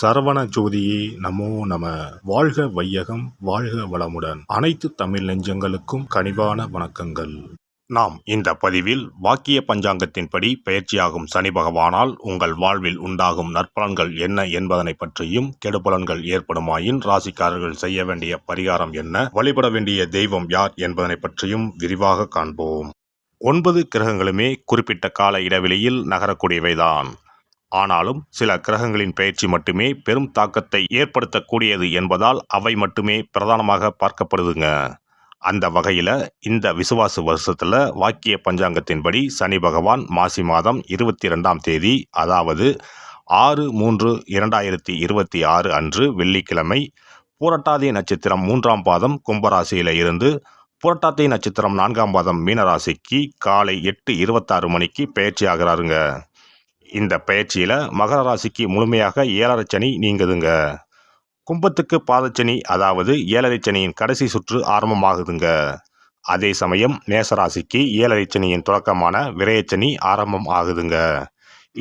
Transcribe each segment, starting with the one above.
சரவண ஜோதியே நமோ நம. வாழ்க வையகம், வாழ்க வளமுடன். அனைத்து தமிழ் நெஞ்சங்களுக்கும் கனிவான வணக்கங்கள். நாம் இந்த பதிவில் வாக்கிய பஞ்சாங்கத்தின்படி பயிற்சியாகும் சனி பகவானால் உங்கள் வாழ்வில் உண்டாகும் நற்பலன்கள் என்ன என்பதனை பற்றியும், கெடுபலன்கள் ஏற்படுமாயின் ராசிக்காரர்கள் செய்ய வேண்டிய பரிகாரம் என்ன, வழிபட வேண்டிய தெய்வம் யார் என்பதனை பற்றியும் விரிவாக காண்போம். 9 கிரகங்களுமே குறிப்பிட்ட கால இடைவெளியில் நகரக்கூடியவைதான். ஆனாலும் சில கிரகங்களின் பயிற்சி மட்டுமே பெரும் தாக்கத்தை ஏற்படுத்தக்கூடியது என்பதால் அவை மட்டுமே பிரதானமாக பார்க்கப்படுதுங்க. அந்த வகையில் இந்த விசுவாச வருஷத்தில் வாக்கிய பஞ்சாங்கத்தின்படி சனி பகவான் மாசி மாதம் 22ஆம் தேதி, அதாவது 6/3/2026 அன்று வெள்ளிக்கிழமை, பூரட்டாதி நட்சத்திரம் 3ஆம் பாதம் கும்பராசியில் இருந்து புரட்டாதி நட்சத்திரம் 4ஆம் பாதம் மீனராசிக்கு காலை 8:26 மணிக்கு பயிற்சி ஆகிறாருங்க. இந்த பயிற்சியில் மகர ராசிக்கு முழுமையாக 7.5 சனி நீங்குதுங்க. கும்பத்துக்கு பாதச்சனி, அதாவது 7.5 சனியின் கடைசி சுற்று ஆரம்பமாகுதுங்க. அதே சமயம் மேசராசிக்கு 7.5 சனியின் தொடக்கமான விரயச்சனி ஆரம்பம் ஆகுதுங்க.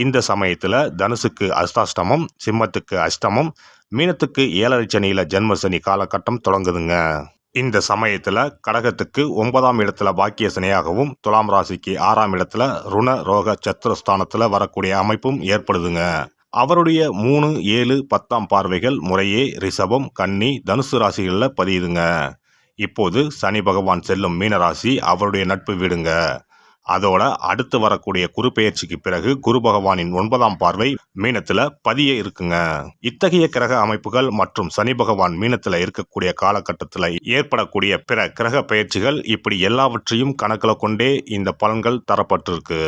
இந்த சமயத்தில் தனுசுக்கு அஷ்டாஷ்டமம், சிம்மத்துக்கு அஷ்டமம், மீனத்துக்கு 7.5 சனியில் ஜென்மசனி காலகட்டம் தொடங்குதுங்க. இந்த சமயத்தில் கடகத்துக்கு 9ஆம் இடத்துல பாக்கிய சனியாகவும், துலாம் ராசிக்கு 6ஆம் இடத்துல ருண ரோக சத்துரஸ்தானத்தில் வரக்கூடிய அமைப்பும் ஏற்படுதுங்க. அவருடைய 3, 7, 10ஆம் பார்வைகள் முறையே ரிஷபம், கன்னி, தனுசு ராசிகளில் பதியுதுங்க. இப்போது சனி பகவான் செல்லும் மீனராசி அவருடைய நட்பு வீடுங்க. அதோட அடுத்து வரக்கூடிய குரு பெயர்ச்சிக்கு பிறகு குரு பகவானின் 9ஆம் பார்வை மீனத்துல பதிய இருக்குங்க. இத்தகைய கிரக அமைப்புகள் மற்றும் சனி பகவான் மீனத்துல இருக்கக்கூடிய காலகட்டத்தில் ஏற்படக்கூடிய பிற கிரக பெயர்ச்சிகள், இப்படி எல்லாவற்றையும் கணக்கில் கொண்டே இந்த பலன்கள் தரப்பட்டிருக்கு.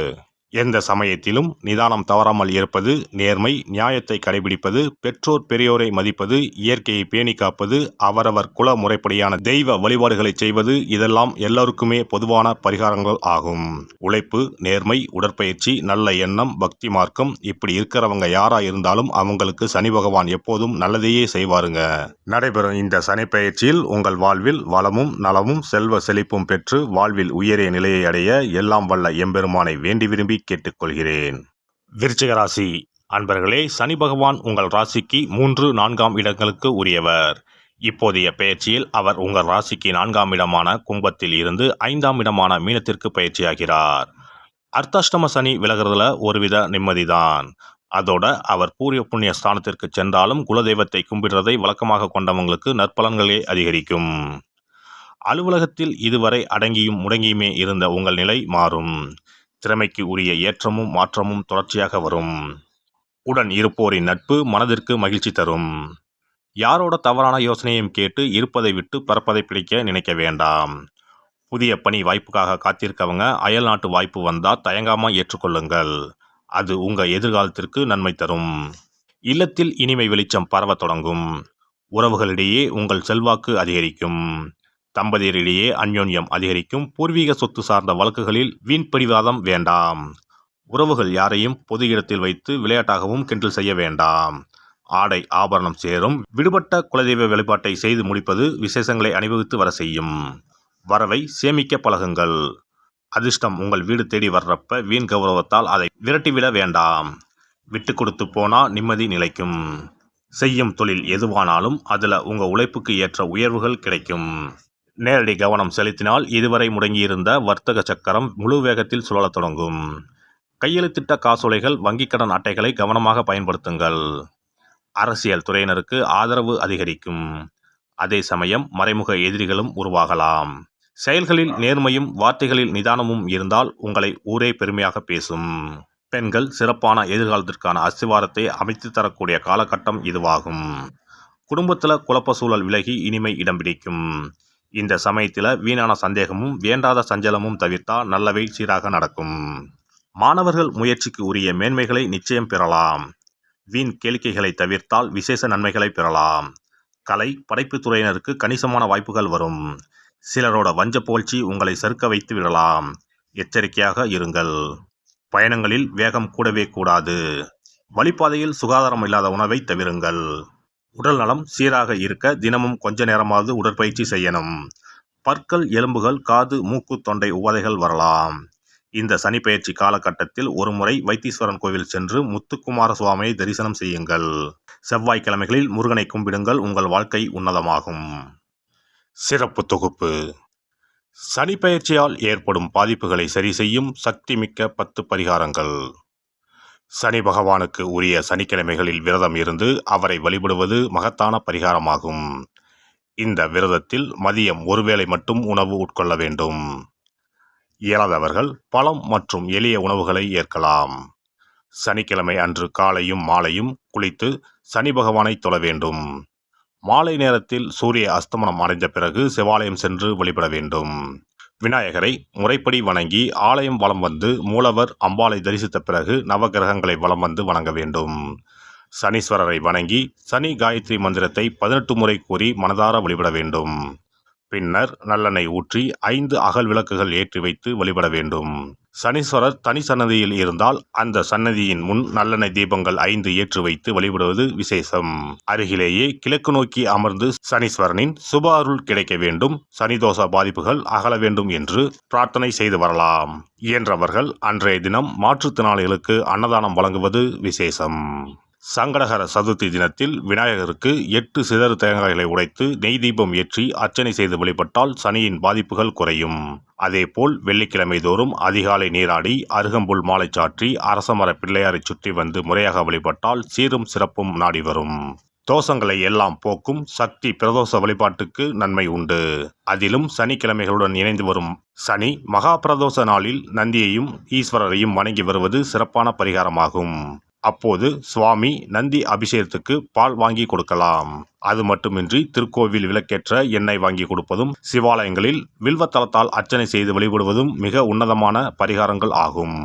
எந்த சமயத்திலும் நிதானம் தவறாமல் இருப்பது, நேர்மை, நியாயத்தை கடைபிடிப்பது, பெற்றோர் பெரியோரை மதிப்பது, இயற்கையை பேணி காப்பது, அவரவர் குல முறைப்படியான தெய்வ வழிபாடுகளை செய்வது, இதெல்லாம் எல்லோருக்குமே பொதுவான பரிகாரங்கள் ஆகும். உழைப்பு, நேர்மை, உடற்பயிற்சி, நல்ல எண்ணம், பக்தி மார்க்கம், இப்படி இருக்கிறவங்க யாரா இருந்தாலும் அவங்களுக்கு சனி பகவான் எப்போதும் நல்லதையே செய்வாருங்க. நடைபெறும் இந்த சனி பயிற்சியில் உங்கள் வாழ்வில் வளமும் நலமும் செல்வ செழிப்பும் பெற்று வாழ்வில் உயரிய நிலையை அடைய எல்லாம் வல்ல எம்பெருமானை வேண்டி விரும்பி கேட்டுக்கொள்கிறேன். விருச்சிக ராசி அன்பர்களே, சனி பகவான் உங்கள் ராசிக்கு 3, 4ஆம் இடங்களுக்கு உரியவர். இப்போதைய பயிற்சியில் அவர் உங்கள் ராசிக்கு 4ஆம் இடமான கும்பத்தில் இருந்து 5ஆம் இடமான மீனத்திற்கு பயிற்சியாகிறார். அர்த்தாஷ்டம சனி விலகிறதுல ஒருவித நிம்மதிதான். அதோட அவர் பூர்வ புண்ணிய ஸ்தானத்திற்கு சென்றாலும் குலதெய்வத்தை கும்பிடுறதை வழக்கமாக கொண்டவங்களுக்கு நற்பலன்களே அதிகரிக்கும். அலுவலகத்தில் இதுவரை அடங்கியும் முடங்கியுமே இருந்த உங்கள் நிலை மாறும். திறமைக்கு உரிய ஏற்றமும் மாற்றமும் தொடர்ச்சியாக வரும். உடன் இருப்போரின் நட்பு மனதிற்கு மகிழ்ச்சி தரும். யாரோட தவறான யோசனையும் கேட்டு இருப்பதை விட்டு பறப்பதை பிடிக்க நினைக்க வேண்டாம். புதிய பணி வாய்ப்புக்காக காத்திருக்கவங்க அயல் நாட்டு வாய்ப்பு வந்தால் தயங்காமல் ஏற்றுக்கொள்ளுங்கள். அது உங்கள் எதிர்காலத்திற்கு நன்மை தரும். இல்லத்தில் இனிமை வெளிச்சம் பரவ தொடங்கும். உறவுகளிடையே உங்கள் செல்வாக்கு அதிகரிக்கும். தம்பதியரிடையே அந்யோன்யம் அதிகரிக்கும். பூர்வீக சொத்து சார்ந்த வழக்குகளில் வீண் பிடிவாதம் வேண்டாம். உறவுகள் யாரையும் பொது இடத்தில் வைத்து விளையாட்டாகவும் கிண்டல் செய்ய வேண்டாம். ஆடை ஆபரணம் சேரும். விடுபட்ட குலதெய்வ வழிபாட்டை செய்து முடிப்பது விசேஷங்களை அனுபவித்து வர செய்யும். வரவை சேமிக்க பழகுங்கள். அதிர்ஷ்டம் உங்கள் வீடு தேடி வர்றப்ப வீண் கௌரவத்தால் அதை விரட்டிவிட வேண்டாம். விட்டு கொடுத்து போனால் நிம்மதி நிலைக்கும். செய்யும் தொழில் எதுவானாலும் அதில் உங்கள் உழைப்புக்கு ஏற்ற உயர்வுகள் கிடைக்கும். நேரடி கவனம் செலுத்தினால் இதுவரை முடங்கியிருந்த வர்த்தக சக்கரம் முழு வேகத்தில் சுழலத் தொடங்கும். கையெழுத்திட்ட காசோலைகள், வங்கிக் கடன் அட்டைகளை கவனமாக பயன்படுத்துங்கள். அரசியல் துறையினருக்கு ஆதரவு அதிகரிக்கும். அதே சமயம் மறைமுக எதிரிகளும் உருவாகலாம். செயல்களில் நேர்மையும் வார்த்தைகளில் நிதானமும் இருந்தால் உங்களை ஊரே பெருமையாக பேசும். பெண்கள் சிறப்பான எதிர்காலத்திற்கான அஸ்திவாரத்தை அமைத்து தரக்கூடிய காலகட்டம் இதுவாகும். குடும்பத்தில் குழப்ப சூழல் விலகி இனிமை இடம் பிடிக்கும். இந்த சமயத்தில் வீணான சந்தேகமும் வேண்டாத சஞ்சலமும் தவிர்த்தால் நல்லவை சீராக நடக்கும். மாணவர்கள் முயற்சிக்கு உரிய மேன்மைகளை நிச்சயம் பெறலாம். வீண் கேளிக்கைகளை தவிர்த்தால் விசேஷ நன்மைகளை பெறலாம். கலை படைப்பு துறையினருக்கு கணிசமான வாய்ப்புகள் வரும். சிலரோட வஞ்ச புகழ்ச்சி உங்களை சறுக்க வைத்து விடலாம். எச்சரிக்கையாக இருங்கள். பயணங்களில் வேகம் கூடவே கூடாது. வழிபாதையில் சுகாதாரம் இல்லாத உணவை தவிருங்கள். உடல் நலம் சீராக இருக்க தினமும் கொஞ்ச நேரமாவது உடற்பயிற்சி செய்யணும். பற்கள், எலும்புகள், காது, மூக்கு, தொண்டை உபாதைகள் வரலாம். இந்த சனிப்பெயர்ச்சி காலகட்டத்தில் ஒருமுறை வைத்தீஸ்வரன் கோவில் சென்று முத்துக்குமார சுவாமியை தரிசனம் செய்யுங்கள். செவ்வாய்க்கிழமைகளில் முருகனை கும்பிடுங்கள். உங்கள் வாழ்க்கை உன்னதமாகும். சிறப்பு தொகுப்பு. சனிப்பெயர்ச்சியால் ஏற்படும் பாதிப்புகளை சரி செய்யும் சக்திமிக்க 10 பரிகாரங்கள். சனி பகவானுக்கு உரிய சனிக்கிழமைகளில் விரதம் இருந்து அவரை வழிபடுவது மகத்தான பரிகாரமாகும். இந்த விரதத்தில் மதியம் ஒருவேளை மட்டும் உணவு உட்கொள்ள வேண்டும். இயலாதவர்கள் பழம் மற்றும் எளிய உணவுகளை ஏற்கலாம். சனிக்கிழமை அன்று காலையும் மாலையும் குளித்து சனி பகவானை தொழ வேண்டும். மாலை நேரத்தில் சூரிய அஸ்தமனம் அடைந்த பிறகு சிவாலயம் சென்று வழிபட வேண்டும். விநாயகரை முறைப்படி வணங்கி ஆலயம் வலம் வந்து மூலவர் அம்பாளை தரிசித்த பிறகு நவகிரகங்களை வலம் வந்து வணங்க வேண்டும். சனீஸ்வரரை வணங்கி சனி காயத்ரி மந்திரத்தை 18 முறை கூறி மனதார வழிபட வேண்டும். பின்னர் நல்லெண்ணெய் ஊற்றி 5 அகல் விளக்குகள் ஏற்றி வைத்து வழிபட வேண்டும். சனீஸ்வரர் தனி சன்னதியில் இருந்தால் அந்த சன்னதியின் முன் நல்லெண்ணெய் தீபங்கள் 5 ஏற்றி வைத்து வழிபடுவது விசேஷம். அருகிலேயே கிழக்கு நோக்கி அமர்ந்து சனீஸ்வரனின் சுப அருள் கிடைக்க வேண்டும், சனிதோஷ பாதிப்புகள் அகல வேண்டும் என்று பிரார்த்தனை செய்து வரலாம். இயன்றவர்கள் அன்றைய தினம் மாற்றுத்திறனாளிகளுக்கு அன்னதானம் வழங்குவது விசேஷம். சங்கடகர சதுர்த்தி தினத்தில் விநாயகருக்கு 8 சிதறு தேங்காய்களை உடைத்து நெய் தீபம் ஏற்றி அர்ச்சனை செய்து வழிபட்டால் சனியின் பாதிப்புகள் குறையும். அதேபோல் வெள்ளிக்கிழமை தோறும் அதிகாலை நீராடி அருகம்புல் மாலை சாற்றி அரசமர பிள்ளையாரை சுற்றி வந்து முறையாக வழிபட்டால் சீரும் சிறப்பும் நாடி வரும். தோஷங்களை எல்லாம் போக்கும் சக்தி பிரதோஷ வழிபாட்டுக்கு நன்மை உண்டு. அதிலும் சனிக்கிழமைகளுடன் இணைந்து வரும் சனி மகா பிரதோஷ நாளில் நந்தியையும் ஈஸ்வரரையும் வணங்கி வருவது சிறப்பான பரிகாரமாகும். அப்போது சுவாமி நந்தி அபிஷேகத்துக்கு பால் வாங்கி கொடுக்கலாம். அது மட்டுமின்றி திருக்கோவில் விளக்கேற்ற எண்ணெய் வாங்கி கொடுப்பதும் சிவாலயங்களில் வில்வத்தலத்தால் அர்ச்சனை செய்து வழிபடுவதும் மிக உன்னதமான பரிகாரங்கள் ஆகும்.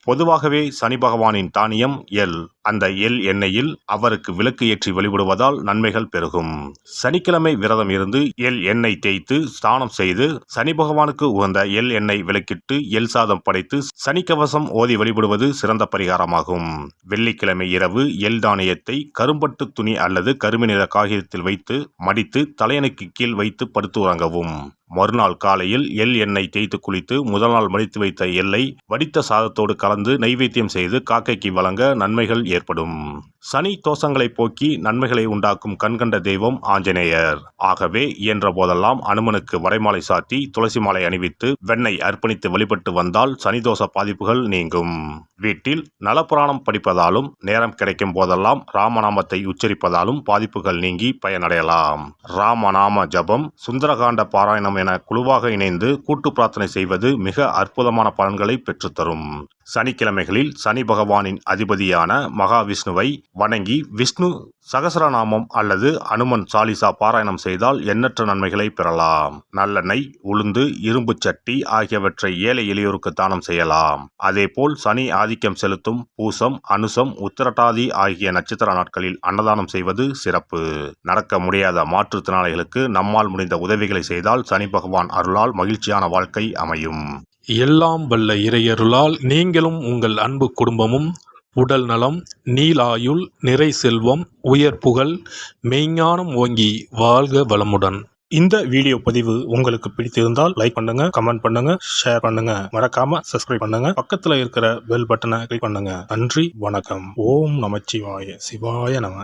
பொதுவாகவே சனி பகவானின் தானியம் எள். அந்த எள் எண்ணெயில் அவருக்கு விளக்கு ஏற்றி வழிபடுவதால் நன்மைகள் பெருகும். சனிக்கிழமை விரதம் இருந்து எள் எண்ணெய் தேய்த்து ஸ்நானம் செய்து சனி பகவானுக்கு உகந்த எள் எண்ணெய் விளக்கிட்டு எள் சாதம் படைத்து சனிக்கவசம் ஓதி வழிபடுவது சிறந்த பரிகாரமாகும். வெள்ளிக்கிழமை இரவு எள் தானியத்தை கரும்பட்டு துணி அல்லது கருமை நிற காகிதத்தில் வைத்து மடித்து தலையணைக்கு கீழ் வைத்து படுத்து உறங்கவும். மறுநாள் காலையில் எள் எண்ணெய் தேய்த்து குளித்து முதல் நாள் மடித்து வைத்த எள்ளை வடித்த சாதத்தோடு கலந்து நைவேத்தியம் செய்து காக்கைக்கு வழங்க நன்மைகள் ஏற்படும். சனி தோஷங்களை போக்கி நன்மைகளை உண்டாக்கும் கண்கண்ட தெய்வம் ஆஞ்சநேயர். ஆகவே இயன்ற போதெல்லாம் அனுமனுக்கு வடைமாலை சாத்தி துளசி மாலை அணிவித்து வெண்ணெய் அர்ப்பணித்து வழிபட்டு வந்தால் சனிதோஷ பாதிப்புகள் நீங்கும். வீட்டில் நலப்புராணம் படிப்பதாலும் நேரம் கிடைக்கும் போதெல்லாம் ராமநாமத்தை உச்சரிப்பதாலும் பாதிப்புகள் நீங்கி பயனடையலாம். ராமநாம ஜபம், சுந்தரகாண்ட பாராயணம் என குழுவாக இணைந்து கூட்டு பிரார்த்தனை செய்வது மிக அற்புதமான பலன்களை பெற்றுத்தரும். சனிக்கிழமைகளில் சனி பகவானின் அதிபதியான மகாவிஷ்ணுவை வணங்கி விஷ்ணு சகசரநாமம் அல்லது அனுமன் சாலிசா பாராயணம் செய்தால் எண்ணற்ற நன்மைகளை பெறலாம். நல்லெண்ணெய், உளுந்து, இரும்பு சட்டி ஆகியவற்றை ஏழை எளியோருக்கு தானம் செய்யலாம். அதேபோல் சனி ஆதிக்கம் செலுத்தும் பூசம், அனுசம், உத்திரட்டாதி ஆகிய நட்சத்திர நாட்களில் அன்னதானம் செய்வது சிறப்பு. நடக்க முடியாத மாற்றுத்திறனாளிகளுக்கு நம்மால் முடிந்த உதவிகளை செய்தால் சனி பகவான் அருளால் மகிழ்ச்சியான வாழ்க்கை அமையும். எல்லாம் வல்ல இறையருளால் நீங்களும் உங்கள் அன்பு குடும்பமும் உடல் நலம், நீலாயுள், நிறை செல்வம், உயர் புகழ், மெய்ஞானம் ஓங்கி வாழ்க வளமுடன். இந்த வீடியோ பதிவு உங்களுக்கு பிடித்திருந்தால் லைக் பண்ணுங்க, கமெண்ட் பண்ணுங்க, ஷேர் பண்ணுங்க, மறக்காம சப்ஸ்கிரைப் பண்ணுங்க, பக்கத்துல இருக்கிற பெல் பட்டனை கிளிக் பண்ணுங்க. நன்றி, வணக்கம். ஓம் நமச்சிவாய. சிவாய நம.